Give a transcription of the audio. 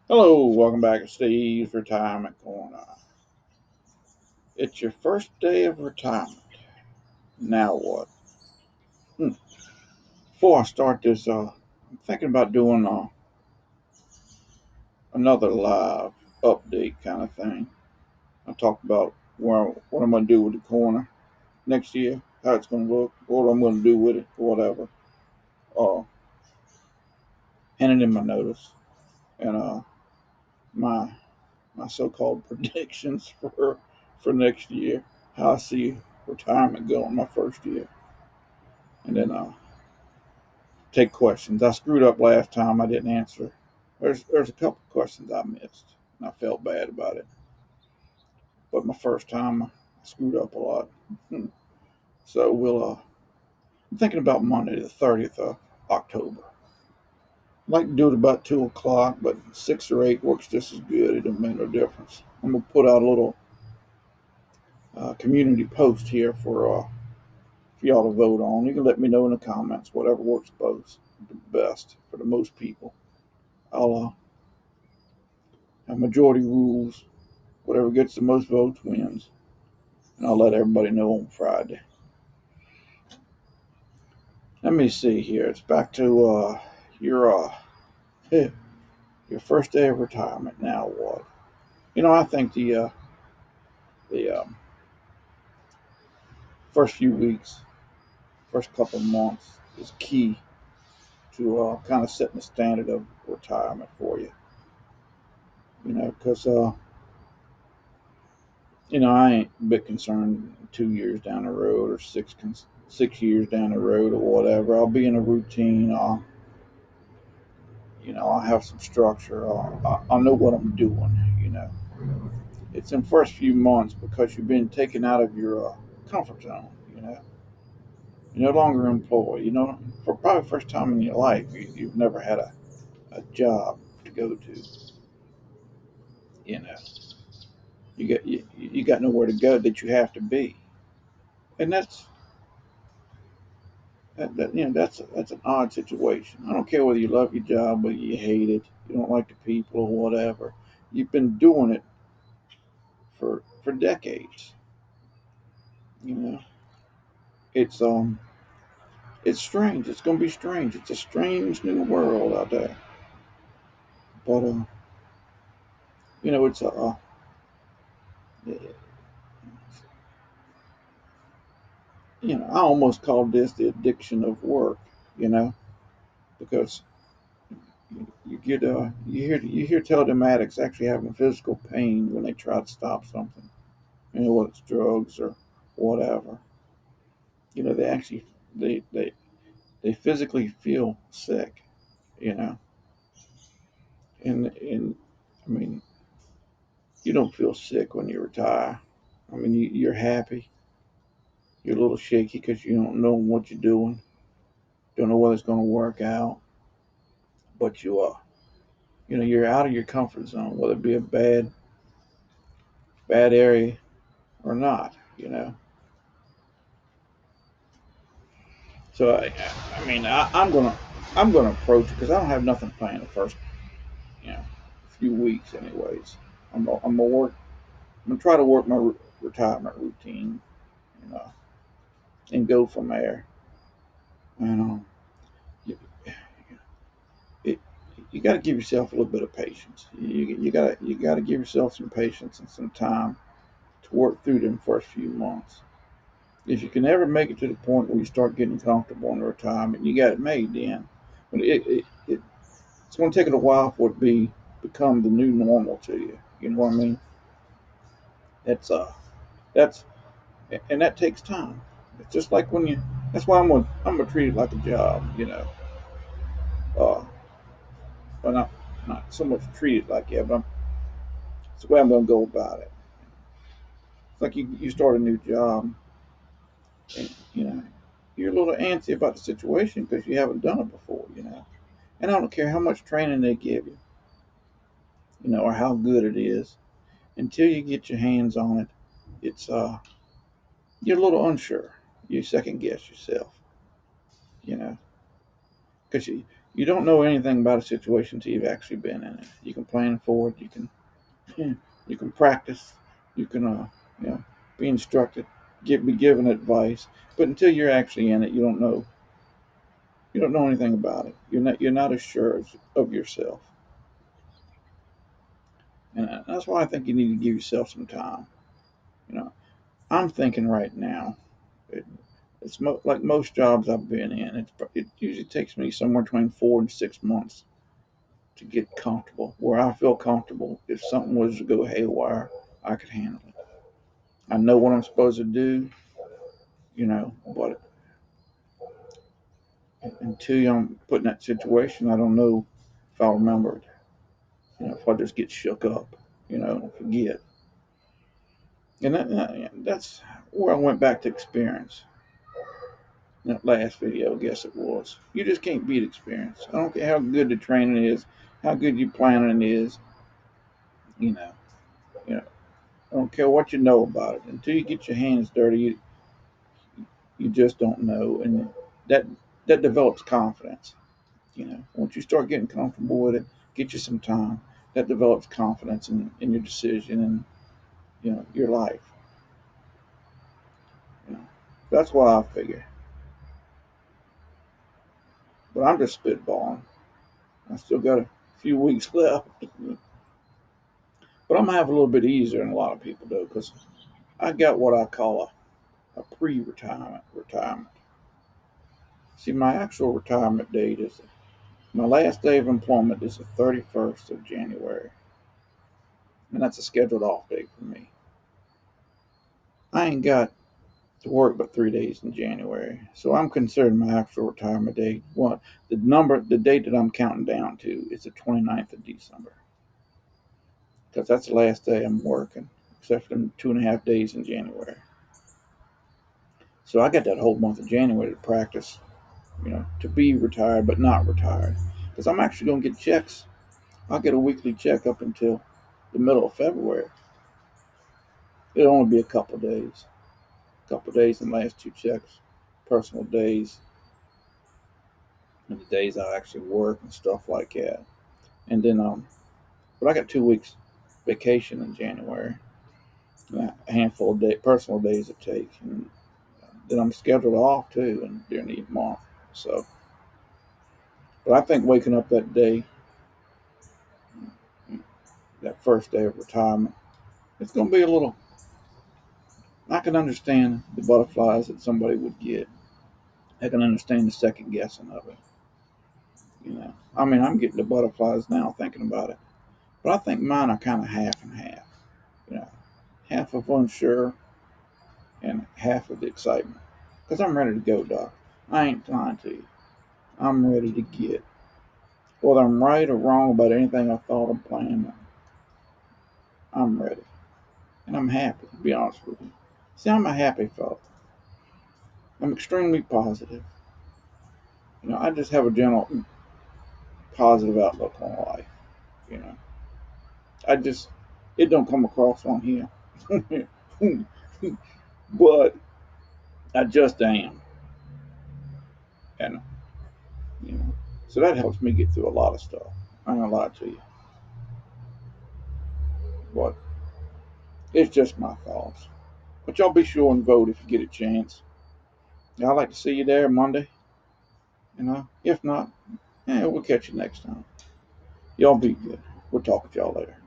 Hello, welcome back to Steve's Retirement Corner. It's your first day of retirement. Now what? Hmm. Before I start this, I'm thinking about doing another live update kind of thing. I talk about what I'm going to do with the corner next year, how it's going to look, what I'm going to do with it, whatever. Uh, Handing in my notice and my my so-called predictions for next year, how I see retirement going my first year, and then take questions. I screwed up last time. I didn't answer. There's a couple questions I missed, and I felt bad about it. But my first time, I screwed up a lot. So we'll. I'm thinking about Monday, the 30th of October. I'd like to do it about 2 o'clock, but 6 or 8 works just as good. It don't make no difference. I'm gonna put out a little community post here for y'all to vote on. You can let me know in the comments whatever works best for the most people. I'll have majority rules. Whatever gets the most votes wins. And I'll let everybody know on Friday. Let me see here. It's back to your your first day of retirement. Now what? I think the first few weeks, first couple of months is key to kind of setting the standard of retirement for you. Because I ain't a bit concerned 2 years down the road or 6 years down the road or whatever. I'll be in a routine. I'll have some structure. I'll know what I'm doing. It's in the first few months because you've been taken out of your comfort zone. You're no longer an employee. For probably the first time in your life, you've never had a job to go to. You know, you got nowhere to go that you have to be, and that's an odd situation. I don't care whether you love your job, whether you hate it, you don't like the people or whatever. You've been doing it for decades. You know, it's it's strange. It's gonna be strange. It's a strange new world out there. But it's I almost call this the addiction of work. You know, because you hear telematics actually having physical pain when they try to stop something. Whether it's drugs or whatever. They actually they they physically feel sick. You know, and I mean, you don't feel sick when you retire. I mean, you're happy. You're a little shaky because you don't know what you're doing, don't know whether it's going to work out. But you're out of your comfort zone, whether it be a bad area or not. So I mean, I'm gonna approach it because I don't have nothing planned the first you know few weeks, anyways. I'm gonna work. I'm gonna try to work my retirement routine, you know, and go from there. And you, it, you got to give yourself a little bit of patience. You got to give yourself some patience and some time to work through them first few months. If you can ever make it to the point where you start getting comfortable in retirement, you got it made then. But it's going to take it a while for it to become the new normal to you. You know what I mean? That's that's and that takes time. It's just like when you. That's why I'm gonna treat it like a job. Uh, but not so much treat it like, yeah, but it's the way I'm gonna go about it. It's like you start a new job, and you're a little antsy about the situation because you haven't done it before. And I don't care how much training they give you, or how good it is. Until you get your hands on it, it's you're a little unsure. You second guess yourself, you know, because You don't know anything about a situation until you've actually been in it. You can plan for it. You can practice. You can you know be instructed, be given advice. But until you're actually in it, you don't know. You don't know anything about it. You're not as sure of yourself, and that's why I think you need to give yourself some time. You know, I'm thinking right now. It, like most jobs I've been in. It usually takes me somewhere between 4 and 6 months to get comfortable, where I feel comfortable. If something was to go haywire, I could handle it. I know what I'm supposed to do, but until I'm put in that situation, I don't know if I'll remember it. If I just get shook up, and forget. And that's where I went back to experience. That last video, I guess it was. You just can't beat experience. I don't care how good the training is, how good your planning is. You know, you know. I don't care what you know about it. Until you get your hands dirty, you just don't know, and that that develops confidence. Once you start getting comfortable with it, get you some time. That develops confidence in your decision and your life. You know, that's what I figure. But I'm just spitballing. I still got a few weeks left, but I'm gonna have a little bit easier than a lot of people do because I got what I call a pre-retirement. See, my actual retirement date is my last day of employment is the 31st of January, and that's a scheduled off date for me. I ain't got to work but 3 days in January, so I'm considering my actual retirement date. The date that I'm counting down to is the 29th of December, because that's the last day I'm working, except for them 2.5 days in January. So I got that whole month of January to practice, to be retired but not retired, because I'm actually gonna get checks. I'll get a weekly check up until the middle of February. It'll only be a couple days in the last two checks, personal days, and the days I actually work and stuff like that. And then, but I got 2 weeks vacation in January, and a handful of personal days to take, and then I'm scheduled off too, and during the month. So, but I think waking up that day, that first day of retirement, it's going to be a little. I can understand the butterflies that somebody would get. I can understand the second guessing of it. I mean, I'm getting the butterflies now thinking about it, but I think mine are kind of half and half. You know, half of unsure and half of the excitement. Because I'm ready to go, Doc. I ain't lying to you. I'm ready to get. Whether I'm right or wrong about anything I thought I'm planning, I'm ready. And I'm happy, to be honest with you. See, I'm a happy fellow. I'm extremely positive. I just have a general positive outlook on life. You know, I just, it don't come across on here. But I just am. And, you know, so that helps me get through a lot of stuff. I ain't gonna lie to you. But it's just my thoughts. But y'all be sure and vote if you get a chance. I'd like to see you there Monday. If not, we'll catch you next time. Y'all be good. We'll talk with y'all later.